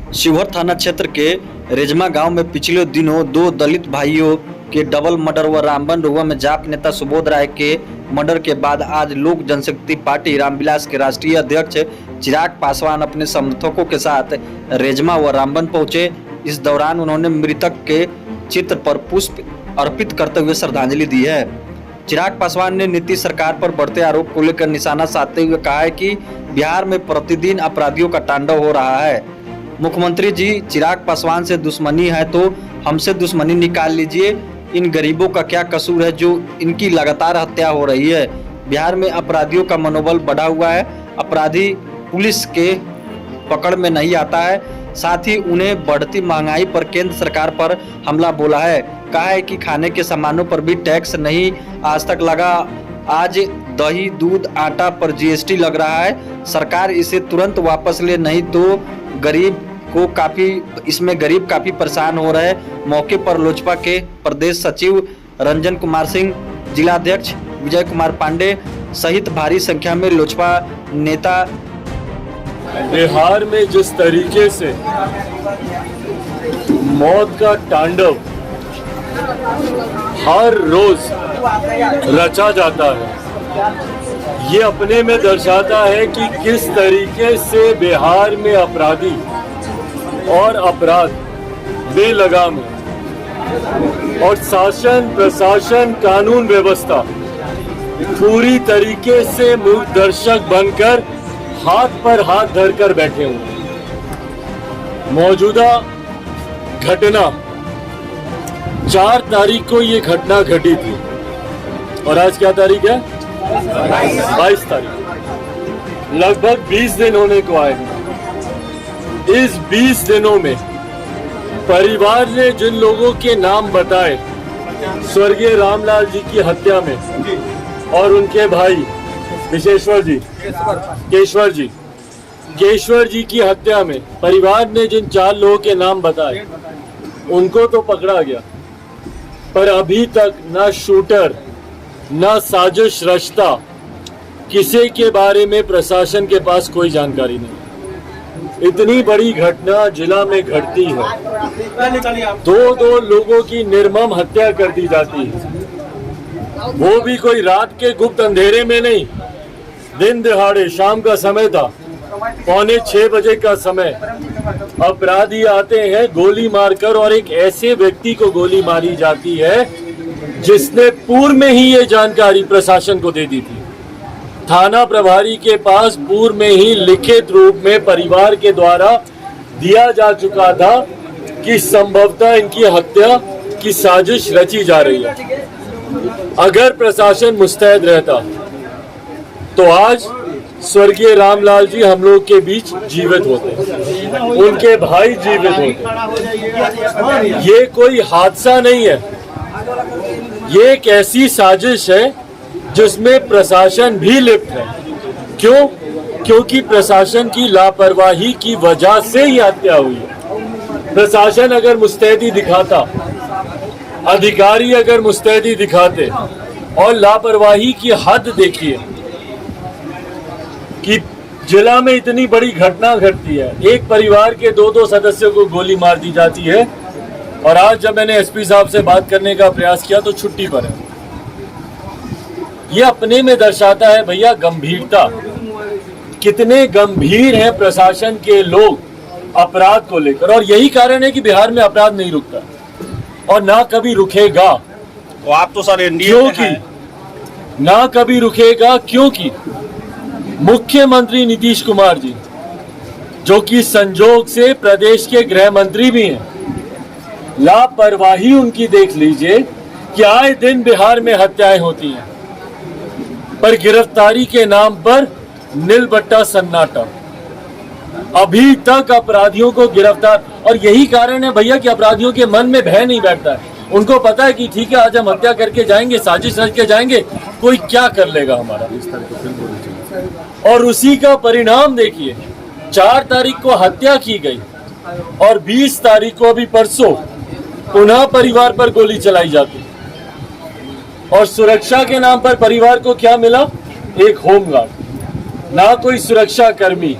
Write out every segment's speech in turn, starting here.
शिवहर थाना क्षेत्र के रेजमा गांव में पिछले दिनों दो दलित भाइयों के डबल मर्डर व रामबन रोहवा में जाप नेता सुबोध राय के मर्डर के बाद आज लोक जनशक्ति पार्टी रामविलास के राष्ट्रीय अध्यक्ष चिराग पासवान अपने समर्थकों के साथ रेजमा व रामबन पहुंचे। इस दौरान उन्होंने मृतक के चित्र पर पुष्प अर्पित करते हुए श्रद्धांजलि दी है। चिराग पासवान ने नीतीश सरकार पर बढ़ते आरोप को लेकर निशाना साधते हुए कहा है कि बिहार में प्रतिदिन अपराधियों का तांडव हो रहा है। मुख्यमंत्री जी, चिराग पासवान से दुश्मनी है तो हमसे दुश्मनी निकाल लीजिए। इन गरीबों का क्या कसूर है जो इनकी लगातार हत्या हो रही है। बिहार में अपराधियों का मनोबल बढ़ा हुआ है। अपराधी पुलिस के पकड़ में नहीं आता है। साथ ही उन्हें बढ़ती महंगाई पर केंद्र सरकार पर हमला बोला है। कहा है कि खाने के सामानों पर भी टैक्स नहीं आज तक लगा। आज दही, दूध, आटा पर जीएसटी लग रहा है। सरकार इसे तुरंत वापस ले, नहीं तो गरीब काफी परेशान हो रहे हैं। मौके पर लोजपा के प्रदेश सचिव रंजन कुमार सिंह, जिलाध्यक्ष विजय कुमार पांडे सहित भारी संख्या में लोजपा नेता। बिहार में जिस तरीके से मौत का तांडव हर रोज रचा जाता है, ये अपने में दर्शाता है कि किस तरीके से बिहार में अपराधी और अपराध बेलगाम है और शासन, प्रशासन, कानून व्यवस्था पूरी तरीके से मूक दर्शक बनकर हाथ पर हाथ धरकर बैठे हुए। मौजूदा घटना 4 तारीख को ये घटना घटी थी और आज क्या तारीख है? 22 तारीख। लगभग 20 दिन होने को आए। इस 20 दिनों में परिवार ने जिन लोगों के नाम बताए स्वर्गीय रामलाल जी की हत्या में और उनके भाई केशवर जी की हत्या में परिवार ने जिन 4 लोगों के नाम बताए उनको तो पकड़ा गया, पर अभी तक न शूटर न साजिश रचता किसी के बारे में प्रशासन के पास कोई जानकारी नहीं। इतनी बड़ी घटना जिला में घटती है, दो लोगों की निर्मम हत्या कर दी जाती है, वो भी कोई रात के गुप्त अंधेरे में नहीं, दिन दिहाड़े शाम का समय था, 5:45 बजे का समय। अपराधी आते हैं गोली मारकर और एक ऐसे व्यक्ति को गोली मारी जाती है जिसने पूर्व में ही ये जानकारी प्रशासन को दे दी थी। थाना प्रभारी के पास पूर्व में ही लिखित रूप में परिवार के द्वारा दिया जा चुका था कि संभवतः इनकी हत्या की साजिश रची जा रही है। अगर प्रशासन मुस्तैद रहता तो आज स्वर्गीय रामलाल जी हम लोग के बीच जीवित होते, उनके भाई जीवित होते। ये कोई हादसा नहीं है, ये एक ऐसी साजिश है जिसमें प्रशासन भी लिप्त है। क्यों? क्योंकि प्रशासन की लापरवाही की वजह से ही हत्या हुई है। प्रशासन अगर मुस्तैदी दिखाता, अधिकारी अगर मुस्तैदी दिखाते, और लापरवाही की हद देखिए कि जिला में इतनी बड़ी घटना घटती है, एक परिवार के 2 सदस्यों को गोली मार दी जाती है और आज जब मैंने एसपी साहब से बात करने का प्रयास किया तो छुट्टी पर है। ये अपने में दर्शाता है भैया गंभीरता, कितने गंभीर हैं प्रशासन के लोग अपराध को लेकर। और यही कारण है कि बिहार में अपराध नहीं रुकता और ना कभी रुकेगा। तो आप तो सर क्योंकि ना कभी रुकेगा, क्योंकि मुख्यमंत्री नीतीश कुमार जी, जो कि संजोग से प्रदेश के गृह मंत्री भी हैं, लापरवाही उनकी देख लीजिए कि आए दिन बिहार में हत्याएं होती हैं, पर गिरफ्तारी के नाम पर नीलबट्टा सन्नाटा। अभी तक अपराधियों को गिरफ्तार, और यही कारण है भैया कि अपराधियों के मन में भय नहीं बैठता है। उनको पता है कि ठीक है, आज हम हत्या करके जाएंगे, साजिश रच के जाएंगे, कोई क्या कर लेगा हमारा। और उसी का परिणाम देखिए, 4 तारीख को हत्या की गई और 20 तारीख को अभी परसों पुनः परिवार पर गोली चलाई जाती। और सुरक्षा के नाम पर परिवार को क्या मिला? एक होमगार्ड, ना कोई सुरक्षा कर्मी,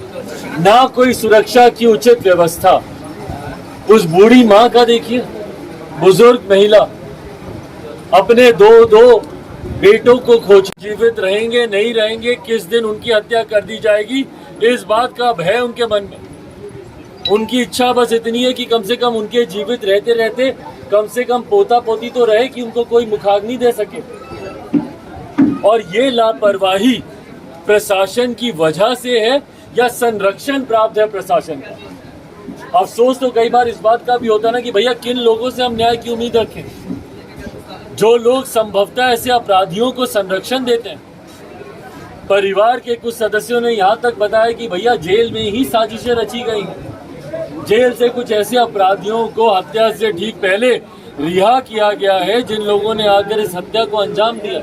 ना कोई सुरक्षा की उचित व्यवस्था। उस बूढ़ी माँ का देखिए, बुजुर्ग महिला अपने दो बेटों को खोज, जीवित रहेंगे नहीं रहेंगे, किस दिन उनकी हत्या कर दी जाएगी, इस बात का भय उनके मन में। उनकी इच्छा बस इतनी है कि कम से कम उनके जीवित रहते रहते कम से कम पोता पोती तो रहे, कि उनको कोई मुखाग्नि दे सके। और ये लापरवाही प्रशासन की वजह से है या संरक्षण प्राप्त है प्रशासन का? अफसोस तो कई बार इस बात का भी होता है ना कि भैया किन लोगों से हम न्याय की उम्मीद रखें, जो लोग संभवतः ऐसे अपराधियों को संरक्षण देते हैं। परिवार के कुछ सदस्यों ने यहाँ तक बताया कि भैया जेल में ही साजिशें रची गई हैं, जेल से कुछ ऐसे अपराधियों को हत्या से ठीक पहले रिहा किया गया है जिन लोगों ने आकर इस हत्या को अंजाम दिया।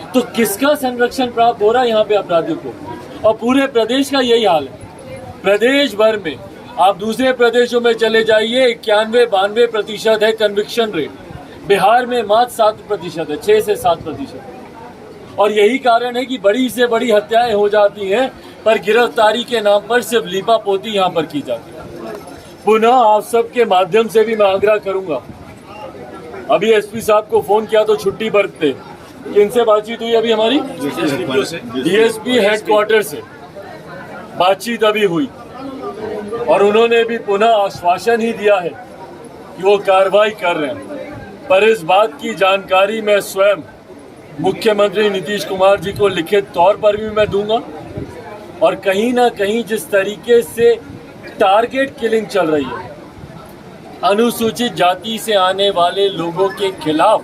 तो किसका संरक्षण प्राप्त हो रहा है यहाँ पे अपराधियों को? और पूरे प्रदेश का यही हाल है। प्रदेश भर में आप दूसरे प्रदेशों में चले जाइए, 91-92% है कन्विक्शन रेट। बिहार में मात्र 7% है, 6 से 7%। और यही कारण है कि बड़ी से बड़ी हत्याएं हो जाती हैं, पर गिरफ्तारी के नाम पर सिर्फ लीपापोती यहाँ पर की जाती है। पुनः आप सबके माध्यम से भी मैं आग्रह करूंगा, अभी एसपी साहब को फोन किया तो छुट्टी बरतते, किनसे बातचीत हुई अभी हमारी? डीएसपी हेडक्वार्टर से बातचीत अभी हुई, और उन्होंने भी पुनः आश्वासन ही दिया है कि वो कार्रवाई कर रहे हैं। पर इस बात की जानकारी मैं स्वयं मुख्यमंत्री नीतीश कुमार जी को लिखित तौर पर भी मैं दूंगा। और कहीं ना कहीं जिस तरीके से टारगेट किलिंग चल रही है अनुसूचित जाति से आने वाले लोगों के खिलाफ,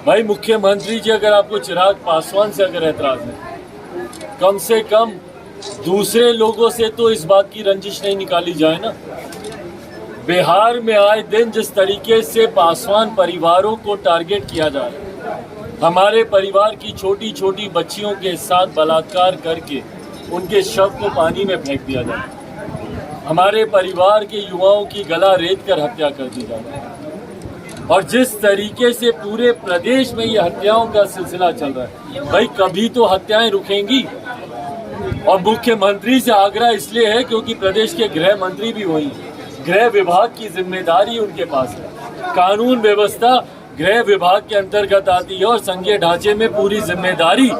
भाई मुख्यमंत्री जी अगर आपको चिराग पासवान से अगर ऐतराज है, कम से कम दूसरे लोगों से तो इस बात की रंजिश नहीं निकाली जाए ना। बिहार में आए दिन जिस तरीके से पासवान परिवारों को टारगेट किया जा रहा है, हमारे परिवार की छोटी छोटी बच्चियों के साथ बलात्कार करके उनके शव को पानी में फेंक दिया जाता है, हमारे परिवार के युवाओं की गला रेत कर हत्या कर दी जाती है। और जिस तरीके से पूरे प्रदेश में ये हत्याओं का सिलसिला चल रहा है, भाई कभी तो हत्याएं रुकेंगी। और मुख्यमंत्री से आग्रह इसलिए है क्योंकि प्रदेश के गृह मंत्री भी वही हैं, गृह विभाग की जिम्मेदारी उनके पास है, कानून व्यवस्था गृह विभाग के अंतर्गत आती है और संघीय ढांचे में पूरी जिम्मेदारी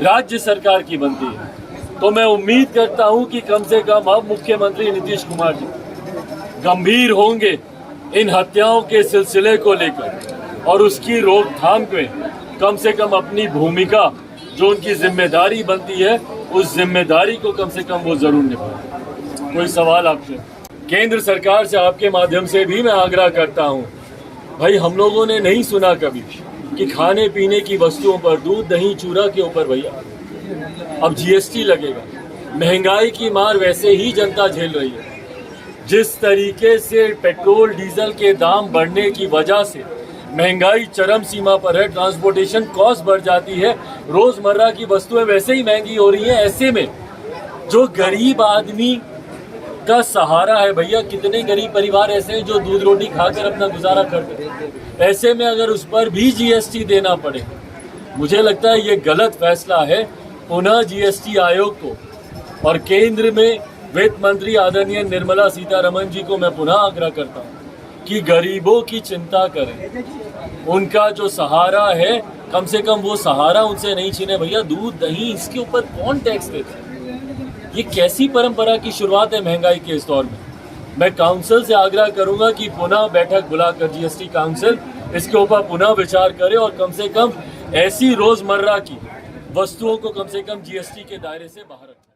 राज्य सरकार की बनती है। तो मैं उम्मीद करता हूं कि कम से कम अब मुख्यमंत्री नीतीश कुमार जी गंभीर होंगे इन हत्याओं के सिलसिले को लेकर, और उसकी रोकथाम पे कम से कम अपनी भूमिका जो उनकी जिम्मेदारी बनती है, उस जिम्मेदारी को कम से कम वो जरूर निभाएं। कोई सवाल आपसे? केंद्र सरकार से आपके माध्यम से भी मैं आग्रह करता हूं, भाई हम लोगों ने नहीं सुना कभी कि खाने पीने की वस्तुओं पर, दूध दही चूरा के ऊपर भैया अब जीएसटी लगेगा। महंगाई की मार वैसे ही जनता झेल रही है। जिस तरीके से पेट्रोल डीजल के दाम बढ़ने की वजह से महंगाई चरम सीमा पर है, ट्रांसपोर्टेशन कॉस्ट बढ़ जाती है, रोजमर्रा की वस्तुएं वैसे ही महंगी हो रही हैं। ऐसे में जो गरीब आदमी का सहारा है, भैया कितने गरीब परिवार ऐसे हैं जो दूध रोटी खाकर अपना गुजारा करते हैं, ऐसे में अगर उस पर भी जीएसटी देना पड़े, मुझे लगता है ये गलत फैसला है। पुनः जीएसटी आयोग को और केंद्र में वित्त मंत्री आदरणीय निर्मला सीतारमण जी को मैं पुनः आग्रह करता हूँ कि गरीबों की चिंता करें, उनका जो सहारा है कम से कम वो सहारा उनसे नहीं छीने। भैया दूध दही इसके ऊपर कौन टैक्स देता है? ये कैसी परंपरा की शुरुआत है महंगाई के इस दौर में? मैं काउंसिल से आग्रह करूंगा कि पुनः बैठक बुलाकर जीएसटी काउंसिल इसके ऊपर पुनः विचार करे और कम से कम ऐसी रोजमर्रा की वस्तुओं को कम से कम जीएसटी के दायरे से बाहर रखें।